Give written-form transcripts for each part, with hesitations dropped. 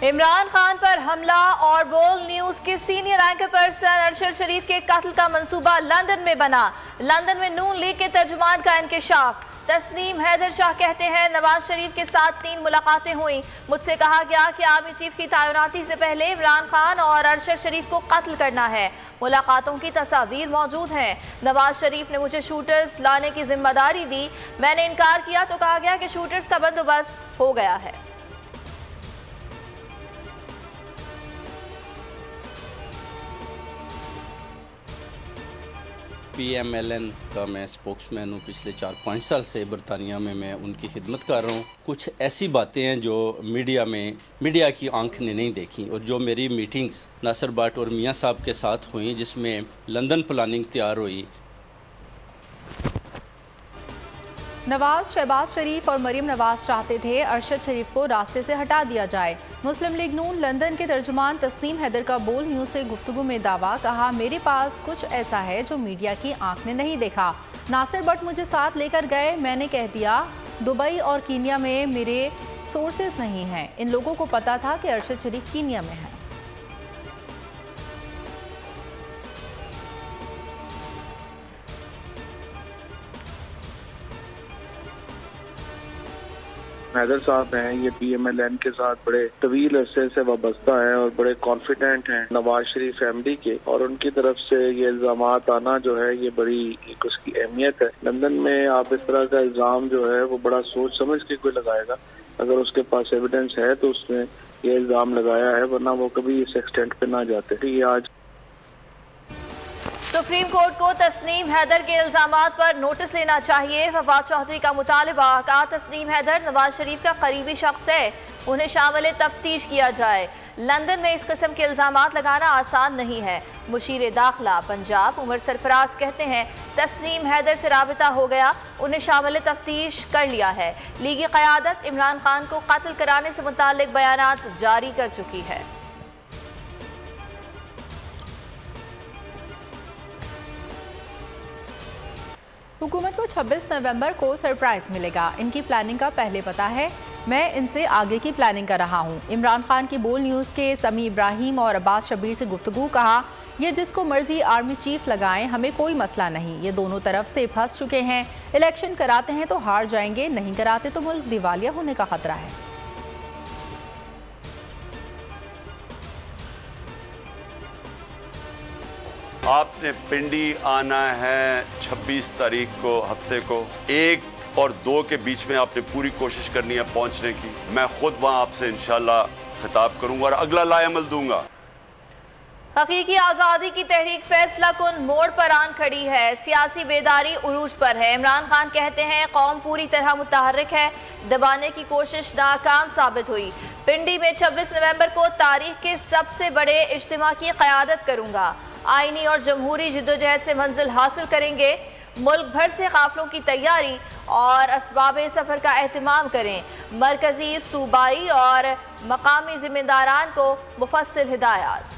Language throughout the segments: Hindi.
इमरान खान पर हमला और बोल न्यूज के सीनियर एंकर पर्सन अरशद शरीफ के कत्ल का मंसूबा लंदन में बना। लंदन में नून लीग के तर्जुमान का इंकशाफ। तस्नीम हैदर शाह कहते हैं नवाज शरीफ के साथ 3 मुलाकातें हुई। मुझसे कहा गया कि आर्मी चीफ की तैनाती से पहले इमरान खान और अरशद शरीफ को कत्ल करना है। मुलाकातों की तस्वीर मौजूद हैं। नवाज शरीफ ने मुझे शूटर्स लाने की जिम्मेदारी दी, मैंने इनकार किया तो कहा गया कि शूटर्स का बंदोबस्त हो गया है। PMLN का मैं स्पोक्समैन हूँ। पिछले 4-5 साल से बरतानिया में मैं उनकी खिदमत कर रहा हूँ। कुछ ऐसी बातें हैं जो मीडिया की आंख ने नहीं देखी, और जो मेरी मीटिंग्स नासिर भट्ट और मियाँ साहब के साथ हुई जिसमें लंदन प्लानिंग तैयार हुई। नवाज, शहबाज शरीफ और मरीम नवाज चाहते थे अरशद शरीफ को रास्ते से हटा दिया जाए। मुस्लिम लीग नून लंदन के तर्जुमान तस्नीम हैदर का बोल न्यूज से गुफ्तगू में दावा, कहा मेरे पास कुछ ऐसा है जो मीडिया की आंख ने नहीं देखा। नासिर भट्ट मुझे साथ लेकर गए, मैंने कह दिया दुबई और कीनिया में मेरे सोर्सेस नहीं हैं। इन लोगों को पता था कि अरशद शरीफ कीनिया में है। हैदर साहब हैं, ये PMLN के साथ बड़े तवील अरसे से वाबस्ता है और बड़े कॉन्फिडेंट हैं नवाज शरीफ फैमिली के, और उनकी तरफ से ये इल्जाम आना जो है ये बड़ी एक उसकी अहमियत है। लंदन में आप इस तरह का इल्जाम जो है वो बड़ा सोच समझ के कोई लगाएगा। अगर उसके पास एविडेंस है तो उसने ये इल्जाम लगाया है, वरना वो कभी इस एक्सटेंट पे ना जाते। ये आज सुप्रीम कोर्ट को तस्नीम हैदर के इल्जामात पर नोटिस लेना चाहिए। फवाद चौधरी का मुतालबा, कहा तस्नीम हैदर नवाज शरीफ का करीबी शख्स है, उन्हें शामिल तफ्तीश किया जाए। लंदन में इस किस्म के इल्जामात लगाना आसान नहीं है। मुशीर दाखिला पंजाब उमर सरफराज कहते हैं तस्नीम हैदर से राबिता हो गया, उन्हें शामिल तफ्तीश कर लिया है। लीगी क़यादत इमरान खान को कत्ल कराने से मुताल्लिक बयानात जारी कर चुकी है। हुकूमत को 26 नवंबर को सरप्राइज मिलेगा। इनकी प्लानिंग का पहले पता है, मैं इनसे आगे की प्लानिंग कर रहा हूं। इमरान खान की बोल न्यूज़ के समी इब्राहिम और अब्बास शबीर से गुफ्तगू, कहा ये जिसको मर्जी आर्मी चीफ लगाएं, हमें कोई मसला नहीं। ये दोनों तरफ से फंस चुके हैं। इलेक्शन कराते हैं तो हार जाएंगे, नहीं कराते तो मुल्क दिवालिया होने का खतरा है। आपने पिंडी आना है 26 तारीख को, हफ्ते को 1 और 2 के बीच में आपने पूरी कोशिश करनी है पहुंचने की। मैं खुद वहां आपसे इंशाल्लाह खिताब करूंगा और अगला लाएमल दूंगा। हकीकी आज़ादी की तहरीक फैसला कुन मोड़ पर आन खड़ी है। सियासी बेदारी उरूज पर है। इमरान खान कहते हैं कौम पूरी तरह मुतहर्रिक है, दबाने की कोशिश नाकाम साबित हुई। पिंडी में 26 नवंबर को तारीख के सबसे बड़े इज्तिमा की क़यादत करूंगा। आईनी और जमहूरी जिद्दोजहद से मंजिल हासिल करेंगे। मुल्क भर से काफिलों की तैयारी और असबाब सफर का एहतमाम करें। मरकजी, सूबाई और मकामी जिम्मेदारान को मुफस्सिल हिदायत।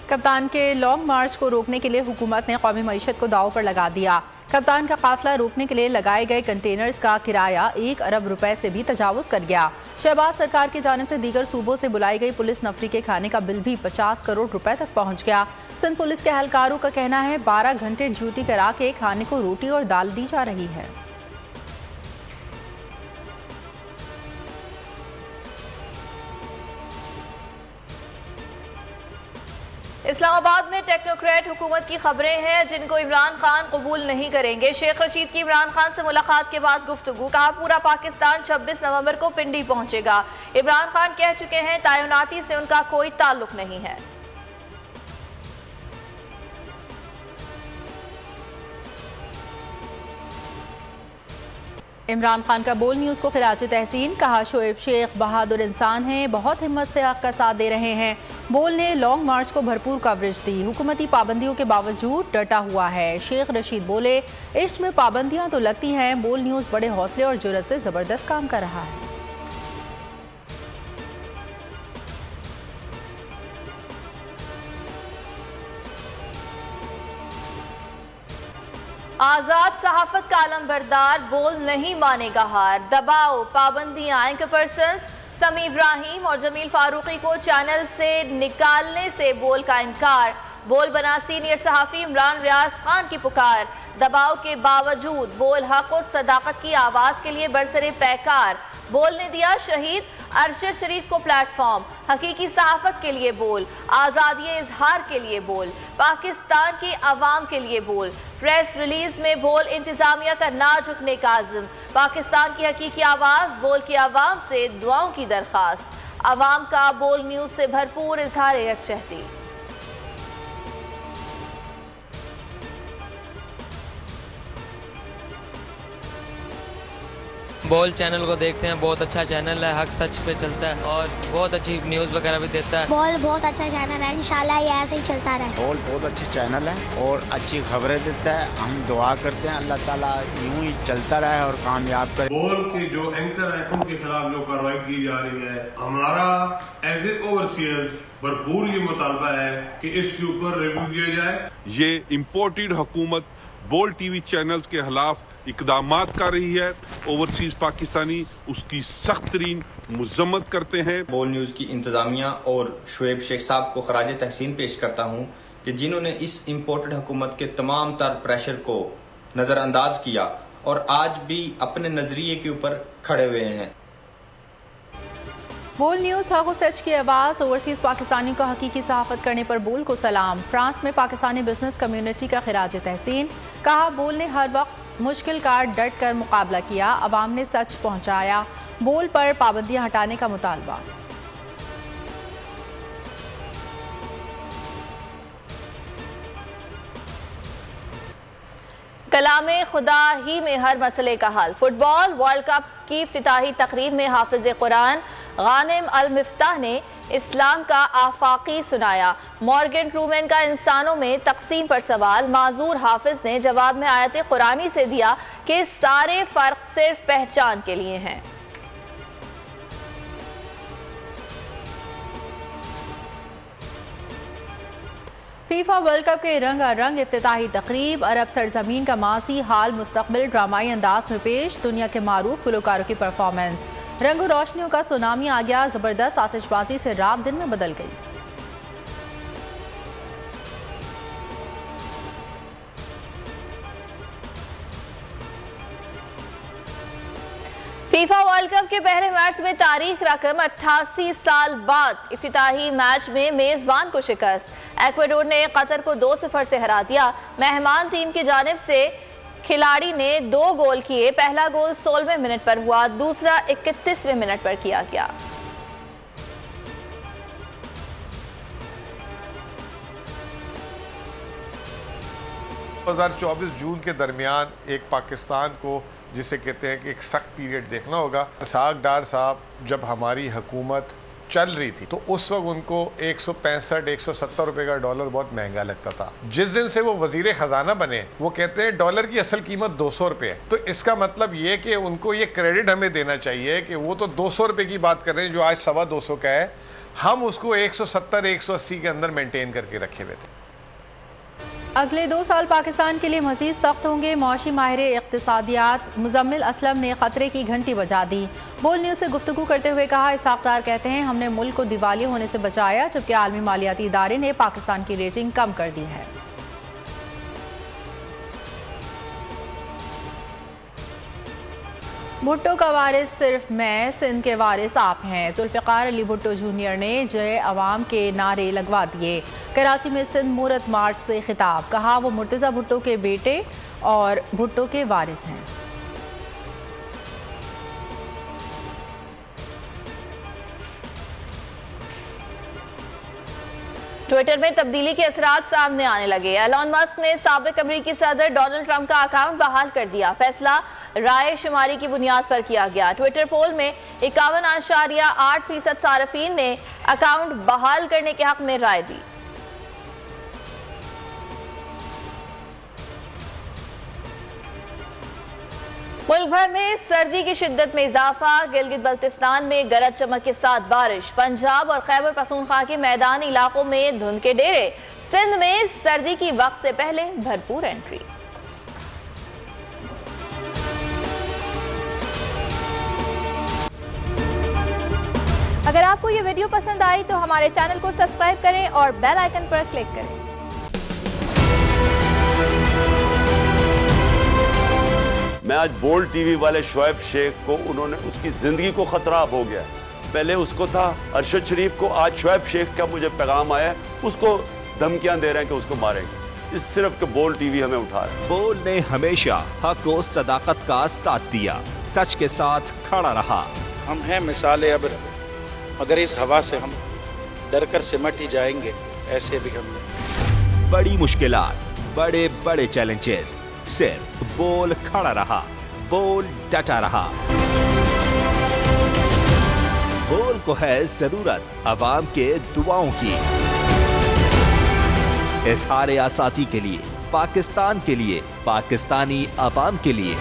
कप्तान के लॉन्ग मार्च को रोकने के लिए हुकूमत ने कौमी मईशत को दांव पर लगा दिया। कप्तान का काफिला रोकने के लिए लगाए गए कंटेनर्स का किराया 1 अरब रुपए से भी तजावुज कर गया। शहबाज सरकार की जानिब से दीगर सूबों से बुलाई गई पुलिस नफरी के खाने का बिल भी 50 करोड़ रुपए तक पहुंच गया। सिंध पुलिस के एहलकारों का कहना है 12 घंटे ड्यूटी करा के खाने को रोटी और दाल दी जा रही है। इस्लामाबाद में टेक्नोक्रेट हुकूमत की खबरें हैं जिनको इमरान खान कबूल नहीं करेंगे। शेख रशीद की इमरान खान से मुलाकात के बाद गुफ्तगू, कहा पूरा पाकिस्तान 26 नवंबर को पिंडी पहुंचेगा। इमरान खान कह चुके हैं तैनाती से उनका कोई ताल्लुक नहीं है। इमरान खान का बोल न्यूज़ को खिलाफ तहसीन, कहा शोएब शेख बहादुर इंसान हैं, बहुत हिम्मत से हक का साथ दे रहे हैं। बोल ने लॉन्ग मार्च को भरपूर कवरेज दी, हुकूमती पाबंदियों के बावजूद डटा हुआ है। शेख रशीद बोले इश्क में पाबंदियां तो लगती हैं, बोल न्यूज़ बड़े हौसले और जुर्रत से ज़बरदस्त काम कर रहा है। आजाद सहाफत का आलमबरदार बोल नहीं मानेगा हार, दबाव पाबंदियां। एंकर पर्सन्स समी इब्राहिम और जमील फारूकी को चैनल से निकालने से बोल का इनकार। बोल बना सीनियर सहाफी इमरान रियाज खान की पुकार। दबाव के बावजूद बोल हक और सदाकत की आवाज के लिए बरसरे पैकार। बोल ने दिया शहीद अरशद शरीफ को प्लेटफॉर्म। हकीकी सहाफत के लिए बोल, आज़ादी इजहार के लिए बोल, पाकिस्तान की आवाम के लिए बोल। प्रेस रिलीज में बोल इंतजामिया का ना झुकने का आज़म। पाकिस्तान की हकीकी आवाज, बोल की आवाम से दुआओं की दरख्वास्त। आवाम का बोल न्यूज से भरपूर इजहार यकजहती। बोल चैनल को देखते हैं, बहुत अच्छा चैनल है, हक सच पे चलता है और बहुत अच्छी न्यूज़ वगैरह भी देता है। बोल बहुत अच्छा चैनल है, इंशाल्लाह ये ऐसे ही चलता रहे। बोल बहुत अच्छी चैनल है और अच्छी खबरें देता है। हम दुआ करते हैं अल्लाह ताला यूं ही चलता रहे और कामयाब करे। बोल के जो एंकर है उनके खिलाफ जो कार्रवाई की जा रही है, हमारा एज ए ओवरसीयर्स भरपूर ये मुतालबा है कि इसके ऊपर रिव्यू किया जाए। ये इम्पोर्टेड हुकूमत बोल टीवी चैनल्स के खिलाफ इकदामात कर रही है। ओवरसीज पाकिस्तानी उसकी सख्त तरीन मुजम्मत करते हैं। बोल न्यूज़ की इंतजामिया और शुएब शेख साहब को खराज तहसीन पेश करता हूँ कि जिन्होंने इस इम्पोर्टेड हुकूमत के तमाम तर प्रेशर को नज़रअंदाज किया और आज भी अपने नजरिए के ऊपर खड़े हुए हैं। बोल न्यूज़ हक सच की आवाज़। ओवरसीज पाकिस्तानियों का हकीकी सहाफत करने पर बोल को सलाम। फ्रांस में पाकिस्तानी बिजनेस कम्युनिटी का खिराज तहसीन। कहा बोल ने हर वक्त मुश्किल का डट कर मुकाबला किया, अवाम ने सच पहुंचाया। बोल पर पाबंदियां हटाने का मुतालबा। कलामे खुदा ही में हर मसले का हल। फुटबॉल वर्ल्ड कप की इफ्तिताही तकरीब में हाफिज कुरान गानिम अल मिफ्ताह ने इस्लाम का आफाकी सुनाया। मॉर्गन ट्रूमैन का इंसानों में तकसीम पर सवाल। माजूर हाफिज ने जवाब में आयत कुरानी से दिया कि सारे फर्क सिर्फ पहचान के लिए हैं। फीफा वर्ल्ड कप के रंगारंग इफ्तिताही तकरीब। अरब सरजमीन का मासी हाल मुस्तकबिल ड्रामाई अंदाज में पेश। दुनिया के मारूफ गुलकारों की परफॉर्मेंस। रंग रोशनियों का सुनामी आ गया, जबरदस्त आतिशबाजी से रात दिन में बदल गई। फीफा वर्ल्ड कप के पहले मैच में तारीख रकम 88 साल बाद इफ्तिताही मैच में मेजबान को शिकस्त। एक्वाडोर ने कतर को 2-0 से हरा दिया। मेहमान टीम की जानिब से खिलाड़ी ने 2 गोल किए। पहला गोल 16वें मिनट पर हुआ, दूसरा 31वें मिनट पर किया गया। जून के दरमियान एक पाकिस्तान को जिसे कहते हैं कि एक सख्त पीरियड देखना होगा। इसहाक डार साहब जब हमारी हुकूमत चल रही थी तो उस वक्त उनको 165-170 रुपए का डॉलर बहुत महंगा लगता था। जिस दिन से वो वजीर खजाना बने वो कहते हैं डॉलर की असल कीमत 200 रुपए है। तो इसका मतलब ये कि उनको ये क्रेडिट हमें देना चाहिए कि वो तो 200 रुपए की बात कर रहे हैं जो आज 225 का है। हम उसको 170-180 के अंदर मेंटेन करके रखे हुए थे। अगले 2 साल पाकिस्तान के लिए मजीद सख्त होंगे। मौशी माहिर इक़्तिसादियात मुज़म्मिल असलम ने खतरे की घंटी बजा दी। बोल न्यूज़ से गुफ्तगू करते हुए कहा, इसहाक डार कहते हैं हमने मुल्क को दिवालिया होने से बचाया, जबकि आलमी मालियाती इदारे ने पाकिस्तान की रेटिंग कम कर दी है। भुट्टो का वारिस सिर्फ मैं, सिंध के वारिस आप हैं। जुल्फ़िकार अली भुट्टो जूनियर ने जय अवाम के नारे लगवा दिए। कराची में सिंध मूरत मार्च से खिताब। कहा वो मुर्तज़ा भुट्टो के बेटे और भुट्टो के वारिस हैं। ट्विटर में तब्दीली के असरात सामने आने लगे। एलन मस्क ने साबिक अमेरिकी सदर डोनाल्ड ट्रंप का अकाउंट बहाल कर दिया। फैसला राय शुमारी की बुनियाद पर किया गया। ट्विटर पोल में 51.8% सार्फिन ने अकाउंट बहाल करने के हक में राय दी। मुल्क भर में सर्दी की शिद्दत में इजाफा। गिलगित बल्तिस्तान में गरज चमक के साथ बारिश। पंजाब और खैबर पख्तूनख्वा के मैदानी इलाकों में धुंध के डेरे। सिंध में सर्दी की वक्त से पहले भरपूर एंट्री। अगर आपको ये वीडियो पसंद आई तो हमारे चैनल को सब्सक्राइब करें और बेल आइकन पर क्लिक करें। मैं आज बोल्ड टीवी वाले शोएब शेख को, उन्होंने उसकी जिंदगी को खतरा अब हो गया। पहले उसको था अरशद शरीफ को, आज शोएब शेख का मुझे पैगाम आया, उसको धमकियां दे रहे हैं कि उसको मारेंगे। इस सिर्फ के बोल्ड टीवी हमें उठा रहा है। बोल्ड ने हमेशा हक और सदाकत का साथ दिया, सच के साथ खड़ा रहा। हम हैं मिसाल अब्र, अगर इस हवा से हम डर कर सिमट ही जाएंगे, ऐसे भी हमने बड़ी मुश्किलात, बड़े बड़े चैलेंजेस, सिर्फ बोल खड़ा रहा, बोल डटा रहा। बोल को है जरूरत अवाम के दुआओं की। इज़हार आज़ादी के लिए, पाकिस्तान के लिए, पाकिस्तानी अवाम के लिए।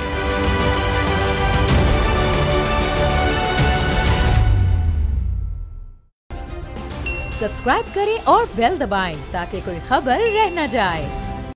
सब्सक्राइब करें और बेल दबाएं ताकि कोई खबर रह न जाए।